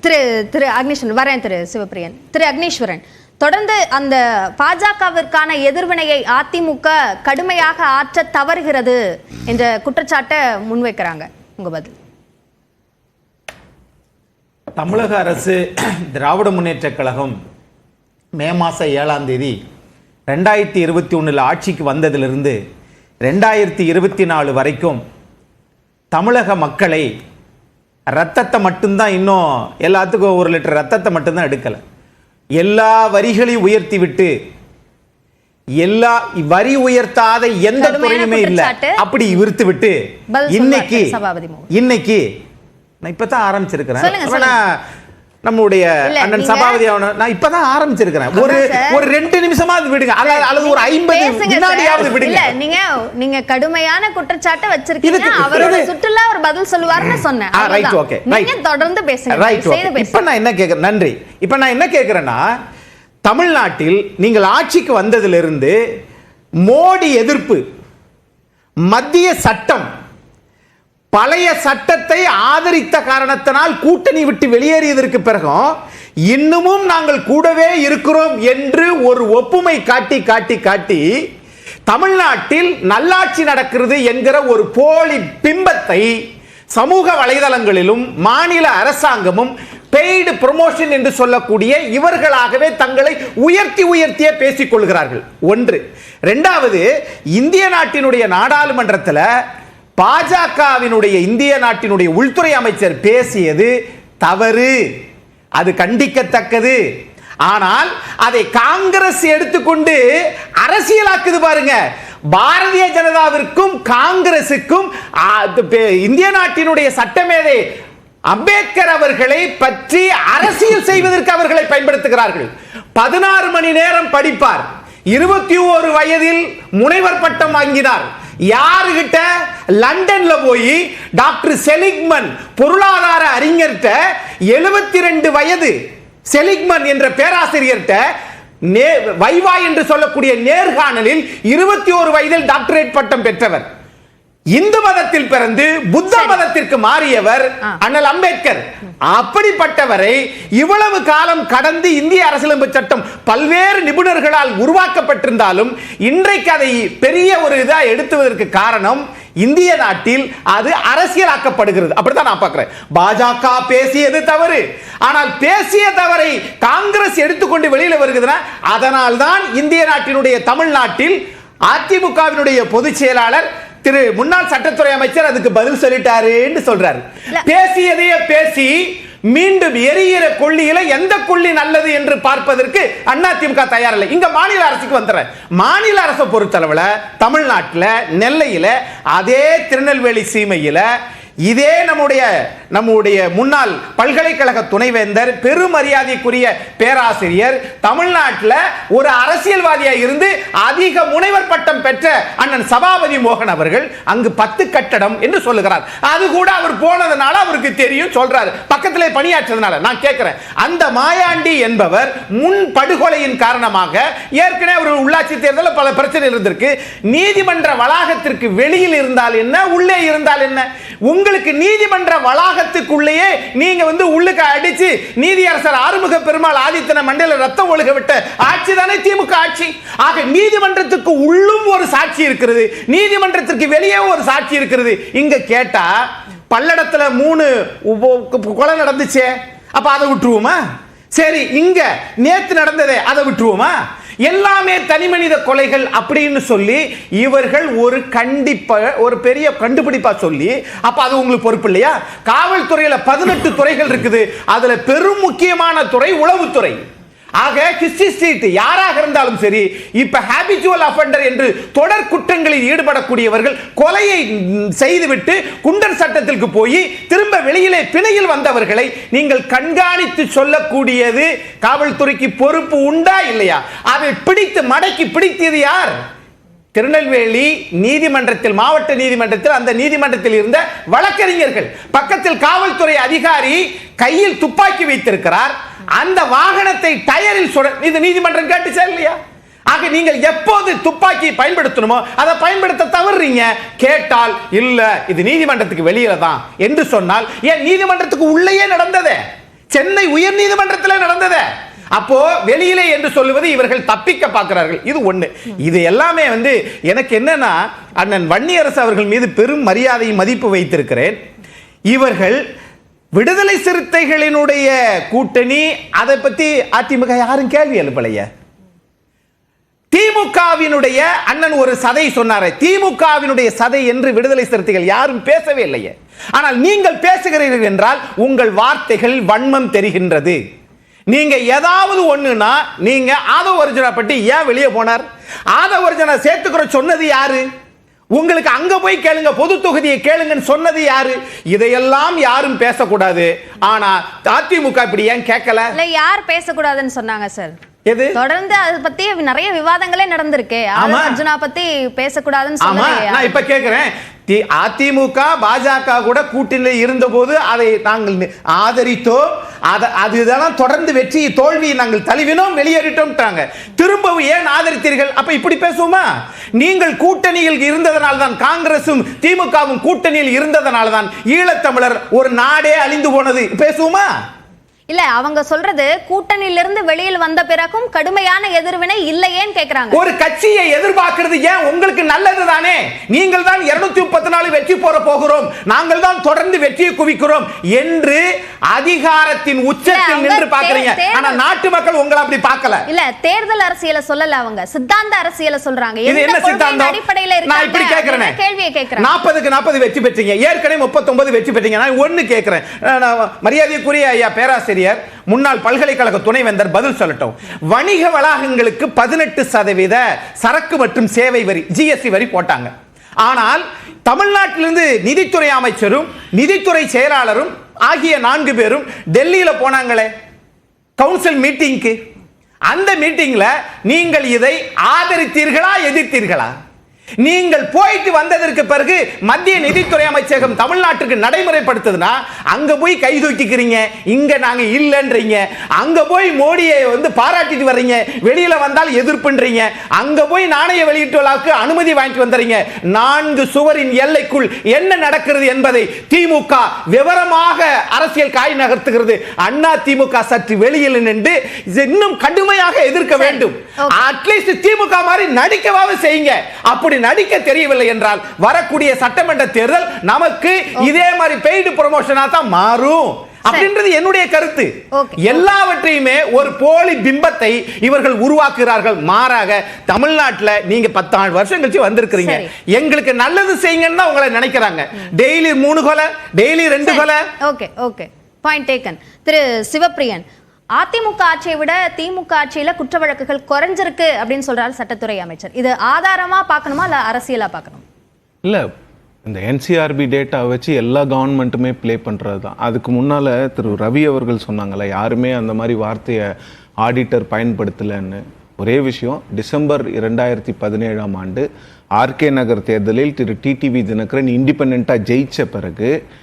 திரு திரு அக்னீஸ்வரன் வரேன். திரு சிவபிரியன், திரு அக்னீஸ்வரன், தொடர்ந்து அந்த பாஜகவிற்கான எதிர்வினையை அதிமுக கடுமையாக ஆற்ற தவறுகிறது என்ற குற்றச்சாட்டை முன்வைக்கிறாங்க. உங்க பதில்? தமிழக அரசு திராவிட முன்னேற்ற கழகம் மே மாதம் 7ஆம் தேதி 2021 ஆட்சிக்கு வந்ததிலிருந்து 2024 வரைக்கும் தமிழக மக்களை ரத்தத்தை மட்டும்தான், இன்னும் எல்லாத்துக்கும் 1 லிட்டர் ரத்தத்தை மட்டும்தான் எடுக்கலை, எல்லா வரிகளையும் உயர்த்தி விட்டு எல்லா வரி உயர்த்தாத எந்த துறையுமே இல்லை அப்படி விருத்து விட்டு இன்னைக்கு நான் இப்பதான் ஆரம்பிச்சிருக்கிறேன். நம்முடைய அண்ணன் சபாபதி நான் இப்பதான் ஆரம்பிச்சிருக்கிறேன். ஒரு 2 நிமிஷமாவது விடுங்க, அல்லது ஒரு 50 வினாடியாவது விடுங்க. நீங்க கடுமையான குற்றச்சாட்டை வச்சிருக்கீங்க, அவரோட சுற்றுலா ஒரு பதில் சொல்லுவார்னு சொன்னேன். ரைட், ஓகே, நீங்க தொடர்ந்து பேசுங்க. ரைட், இப்ப நான் என்ன கேக்குறேன், நன்றி. இப்ப நான் என்ன கேக்குறேன்னா, தமிழ்நாட்டில் நீங்கள் ஆட்சிக்கு வந்ததிலிருந்து மோடி எதிர்ப்பு, மத்திய சட்டம், பழைய சட்டத்தை ஆதரித்த காரணத்தினால் கூட்டணி விட்டு வெளியேறியதற்கு பிறகும் இன்னமும் நாங்கள் கூடவே இருக்கிறோம் என்று ஒரு ஒப்புமை காட்டி காட்டி காட்டி தமிழ்நாட்டில் நல்லாட்சி நடக்கிறது என்கிற ஒரு போலி பிம்பத்தை சமூக வலைதளங்களிலும் மாநில அரசாங்கமும் பெய்டு ப்ரமோஷன் என்று சொல்லக்கூடிய இவர்களாகவே தங்களை உயர்த்தியே பேசிக் கொள்கிறார்கள். ஒன்று. இரண்டாவது, இந்திய நாட்டினுடைய நாடாளுமன்றத்தில் பாஜகவினுடைய இந்திய நாட்டினுடைய உள்துறை அமைச்சர் பேசியது தவறு, அது கண்டிக்கத்தக்கது. ஆனால் அதை காங்கிரஸ் எடுத்துக்கொண்டு அரசியலாக்குது பாருங்க. பாரதிய ஜனதாவிற்கும் காங்கிரசுக்கும் இந்திய நாட்டினுடைய சட்டமேதை அம்பேத்கர் அவர்களை பற்றி அரசியல் செய்வதற்கு அவர்களை பயன்படுத்துகிறார்கள். 16 மணி நேரம் படிப்பார், 21 வயதில் முனைவர் பட்டம் வாங்கினார். யாருகிட்ட? லண்டன்ல போய் டாக்டர் செலிக்மன் பொருளாதார அறிஞர்கிட்ட 72 வயது செலிக்மன் என்ற பேராசிரியர்கிட்ட வைவா என்று சொல்லக்கூடிய நேர்காணலில் 21 வயதில் டாக்டரேட் பட்டம் பெற்றவர். இந்து மதத்தில் பிறந்து புத்த மதத்திற்கு மாறியவர் அண்ணல் அம்பேத்கர். அப்படிப்பட்டவரை இவ்வளவு காலம் கடந்து இந்திய அரசியலமைப்பு சட்டம் பல்வேறு நிபுணர்களால் உருவாக்கப்பட்டிருந்தாலும் இன்றைக்கு அதை பெரிய ஒரு இதாக எடுத்துவதற்கு காரணம் இந்திய நாட்டில் அது அரசியலாக்கப்படுகிறது. அப்படித்தான் நான் பார்க்கிறேன். பாஜக பேசியது தவறு, ஆனால் பேசிய தவறை காங்கிரஸ் எடுத்துக்கொண்டு வெளியில வருகிறதுனா அதனால் தான் இந்திய நாட்டினுடைய தமிழ்நாட்டில் அதிமுகவினுடைய பொதுச் செயலாளர் திரு முன்னாள் சட்டத்துறை அமைச்சர் அதுக்கு பதில் சொல்லிட்டாருன்னு சொல்றாரு. பேசியதையே பேசி மீண்டும் எரியிற கொள்ளியில எந்த கொள்ளி நல்லது என்று பார்ப்பதற்கு அதிமுக தயாரில்லை. இங்க மாநில அரசுக்கு வந்துடுறேன். மாநில அரசை பொறுத்தளவுல தமிழ்நாட்டில் நெல்லையில, அதே திருநெல்வேலி சீமையில, இதே நம்முடைய முன்னாள் பல்கலைக்கழக துணைவேந்தர் பெருமரியாதைக்குரிய பேராசிரியர் தமிழ்நாட்டில் ஒரு அரசியல்வாதியா இருந்து அதிக முனைவர் பட்டம் பெற்ற அண்ணன் சபாபதி மோகன் அவர்கள் அங்கு 10 கட்டடம் என்று சொல்லுகிறார். அது கூட அவர் போனதுனால அவருக்கு தெரியும் சொல்றாரு, பக்கத்திலே பணியாற்றதுனால. நான் கேட்கிறேன், அந்த மாயாண்டி என்பவர் முன் படுகொலையின் காரணமாக ஏற்கனவே ஒரு உள்ளாட்சி தேர்தலில் பல பிரச்சனை இருந்திருக்கு. நீதிமன்ற வளாகத்திற்கு வெளியில் இருந்தால் என்ன, உள்ளே இருந்தால் என்ன? உங்களுக்கு நீதிமன்ற வளாகத்துக்குள்ளேயே நீங்க உள்ளுக்கு அடிச்சு நீதியரசர் ஆறுமுக பெருமாள் ஆதித்தன மண்டல ரத்தம் ஒழுக விட்ட ஆட்சி தானே திமுக ஆட்சி. ஆக நீதிமன்றத்துக்கு உள்ளும் ஒரு சாட்சி இருக்கிறது, நீதிமன்றத்திற்கு வெளியே ஒரு சாட்சி இருக்கிறது. இங்க கேட்டா பல்லடத்துல 3 கொலை நடந்துச்சே, அப்ப அதை விட்டுருவோமா? சரி, இங்க நேத்து நடந்ததே அதை விட்டுருவோமா? எல்லாமே தனிமனித கொலைகள் அப்படின்னு சொல்லி இவர்கள் ஒரு பெரிய கண்டுபிடிப்பா சொல்லி, அப்ப அது உங்களுக்கு பொறுப்பு இல்லையா? காவல்துறையில 18 துறைகள் இருக்குது, அதுல பெரும் முக்கியமான துறை உளவுத்துறை. ஆக ஹிஸ்டரி ஸ்ட்ரீட் யாராக இருந்தாலும் சரி, இப்ப ஹேபிச்சுவல் அஃபெண்டர் என்று தொடர் குற்றங்களில் ஈடுபடக்கூடியவர்கள் கொலையை செய்துவிட்டு குண்டர் சட்டத்திற்கு போய் திரும்ப வெளியிலே பிணையில் வந்தவர்களை நீங்கள் கண்காணித்து சொல்லக்கூடியது காவல்துறைக்கு பொறுப்பு உண்டா இல்லையா? அதை பிடித்து மடக்கி பிடித்தது யார்? திருநெல்வேலி நீதிமன்றத்தில், மாவட்ட நீதிமன்றத்தில், அந்த நீதிமன்றத்தில் இருந்த வழக்கறிஞர்கள். பக்கத்தில் காவல்துறை அதிகாரி கையில் துப்பாக்கி வைத்திருக்கிறார். அந்த வாகனத்தை டயரில் இது நீதிமன்றம் கேட்டுச்சா இல்லையா? ஆக நீங்கள் எப்போது துப்பாக்கி பயன்படுத்தணுமோ அதை பயன்படுத்த தவறுறீங்க. கேட்டால் இல்ல இது நீதிமன்றத்துக்கு வெளியில தான் என்று சொன்னால், ஏன் நீதிமன்றத்துக்கு உள்ளேயே நடந்ததே? சென்னை உயர்நீதிமன்றத்தில் நடந்தது. அப்போ வெளியிலே என்று சொல்லுவது இவர்கள் தப்பிக்க பார்க்கிறார்கள். இது ஒண்ணு. இது எல்லாமே எனக்கு என்னன்னா, அண்ணன் வன்னியரசு அவர்கள் மீது பெரும் மரியாதை மதிப்பு வைத்திருக்கிறேன். இவர்கள் விடுதலை சிறுத்தைகளினுடைய கூட்டணி, அதை பத்தி அதிமுக யாரும் கேள்வி எழுப்பலையே. திமுகவினுடைய அண்ணன் ஒரு சதை சொன்னாரே, திமுகவினுடைய சதை என்று விடுதலை சிறுத்தைகள் யாரும் பேசவே இல்லையே. ஆனால் நீங்கள் பேசுகிறீர்கள் என்றால் உங்கள் வார்த்தைகள் வன்மம் தெரிகின்றது. நீங்க ஏதாவது ஒண்ணுனா, நீங்க ஆதவ அர்ஜுனா பற்றி ஏன் வெளியே போனார்? ஆதவ அர்ஜுனா சேர்த்துக்கிற சொன்னது யாரு? உங்களுக்கு அங்க போய் கேளுங்க, பொது தொகுதியை கேளுங்கன்னு சொன்னது யாரு? இதையெல்லாம் யாரும் பேசக்கூடாது. ஆனா அதிமுக இப்படி ஏன் கேட்கல? இல்ல, யார் பேசக்கூடாதுன்னு சொன்னாங்க சார்? எது? தொடர்ந்து அதை பத்தி நிறைய விவாதங்களே நடந்திருக்கு. அர்ஜுனா பத்தி பேசக்கூடாதுன்னு சொன்னாங்க. நான் இப்ப கேக்குறேன், அதிமுக பாஜக கூட கூட்டணியில் இருந்த போது அதை நாங்கள் ஆதரித்தோ, அதெல்லாம் தொடர்ந்து வெற்றி தோல்வி நாங்கள் தழுவினோம், வெளியேறிட்டோம். திரும்பவும் ஏன் ஆதரித்தீர்கள்? அப்ப இப்படி பேசுவோமா? நீங்கள் கூட்டணியில் இருந்ததனால தான், காங்கிரசும் திமுகவும் கூட்டணியில் இருந்ததனால தான் ஈழத்தமிழர் ஒரு நாடே அழிந்து போனது பேசுவோமா? இல்ல, அவங்க சொல்றது கூட்டணியிலிருந்து வெளியில் வந்த பிறகும் கடுமையான எதிர்வினை இல்லையேன்னு கேக்குறாங்க. ஒரு கட்சியை எதிர்பார்க்கிறது ஏன்? உங்களுக்கு நல்லது தானே. நீங்கள் தான் 234 வெற்றி போற போகிறோம், நாங்கள் தான் தொடர்ந்து வெற்றியை குவிக்கிறோம் என்று அதிகாரத்தின் உச்சத்தில் நின்று பார்க்கறீங்க. ஆனா நாட்டு மக்கள் உங்களை அப்படி பார்க்கல. இல்ல, தேர்தல் அரசியலை சொல்லல, அவங்க சித்தாந்த அரசியலை சொல்றாங்க. இது என்ன சித்தாந்தம்? அடிப்படையில் நான் இப்படி கேக்குறேன், கேள்வியை கேக்குறேன். 40க்கு 40 வெற்றி பெற்றீங்க, ஏற்கனவே 39 வெற்றி பெற்றீங்க. நான் ஒன்னு கேக்குறேன், மரியாதைக்குரிய ஐயா பேராசிரியர் முன்னாள் பல்கலைக்கழக துணைவேந்தர் பதில் சொல்லட்டும். வணிக வளாகங்களுக்கு 18% சரக்கு மற்றும் சேவை வரி, ஜிஎஸ்டி வரி போட்டாங்க. ஆனால் தமிழ்நாட்டிலிருந்து நிதித்துறை அமைச்சரும் நிதித்துறை செயலாளரும் ஆகிய 4 பேரும் டெல்லியில போனாங்களே கவுன்சில் மீட்டிங்க்கு. அந்த மீட்டிங்ல நீங்கள் இதை ஆதரித்தீர்களா, எதிர்த்தீர்களா? நீங்கள் போயிட்டு வந்ததற்கு பிறகு மத்திய நிதித்துறை அமைச்சகம் தமிழ்நாட்டுக்கு நடைமுறைப்படுத்துதுன்னா அங்க போய் கை தூக்கிக்கிறீங்க, இங்க நாங்க இல்லன்றீங்க. அங்க போய் மோடியை பாராட்டிட்டு வர்றீங்க, வெளியில வந்தால் எதிர்ப்புன்றீங்க. அங்க போய் நாணய வெளியீட்டு விழாவுக்கு அனுமதி வாங்கிட்டு வந்துறீங்க. 4 சுவரின் எல்லைக்குள் என்ன நடக்கிறது என்பதை திமுக விவரமாக அரசியல் காய் நகர்த்துகிறது. அண்ணா திமுக சற்று வெளியில் நின்று இன்னும் கடுமையாக எதிர்க்க வேண்டும். அட்லீஸ்ட் திமுக மாதிரி நடிக்கவாவது செய்யுங்க. அப்படி நடிக்க தெரியவில்லை என்றால் வரக்கூடிய சட்டமன்ற தேர்தல் நமக்கு இதே மாதிரி பெய்டு ப்ரமோஷனா தான் மாறும் அப்படின்றது என்னுடைய கருத்து. எல்லாவற்றையுமே ஒரு போலி பிம்பத்தை இவர்கள் உருவாக்குகிறார்கள். மாறாக தமிழ்நாட்டில் நீங்க 10 வருஷம் கழிச்சு வந்திருக்கிறீங்க, எங்களுக்கு நல்லது செய்யுங்கன்னா உங்களை நினைக்கிறாங்க. டெய்லி 3 கொலை, டெய்லி 2 கொலை. Okay okay, point taken. திரு சிவப்பிரியன், அதிமுக ஆட்சியை விட திமுக ஆட்சியில குற்ற வழக்குகள் குறைஞ்சிருக்கு அப்படின்னு சொல்றாரு சட்டத்துறை அமைச்சர். இது ஆதாரமா பார்க்கணுமா இல்ல அரசியலா பார்க்கணும்? இல்ல, இந்த என்சிஆர்பி டேட்டா வச்சு எல்லா கவர்மெண்ட்டுமே ப்ளே பண்ணுறது தான். அதுக்கு முன்னால் திரு ரவி அவர்கள் சொன்னாங்கல்ல, யாருமே அந்த மாதிரி வார்த்தையை ஆடிட்டர் பயன்படுத்தலைன்னு. ஒரே விஷயம், டிசம்பர் 2017ஆம் ஆண்டு ஆர்கே நகர் தேர்தலில் திரு டிடிவி தினகரன் இண்டிபெண்ட்டாக ஜெயிச்ச பிறகு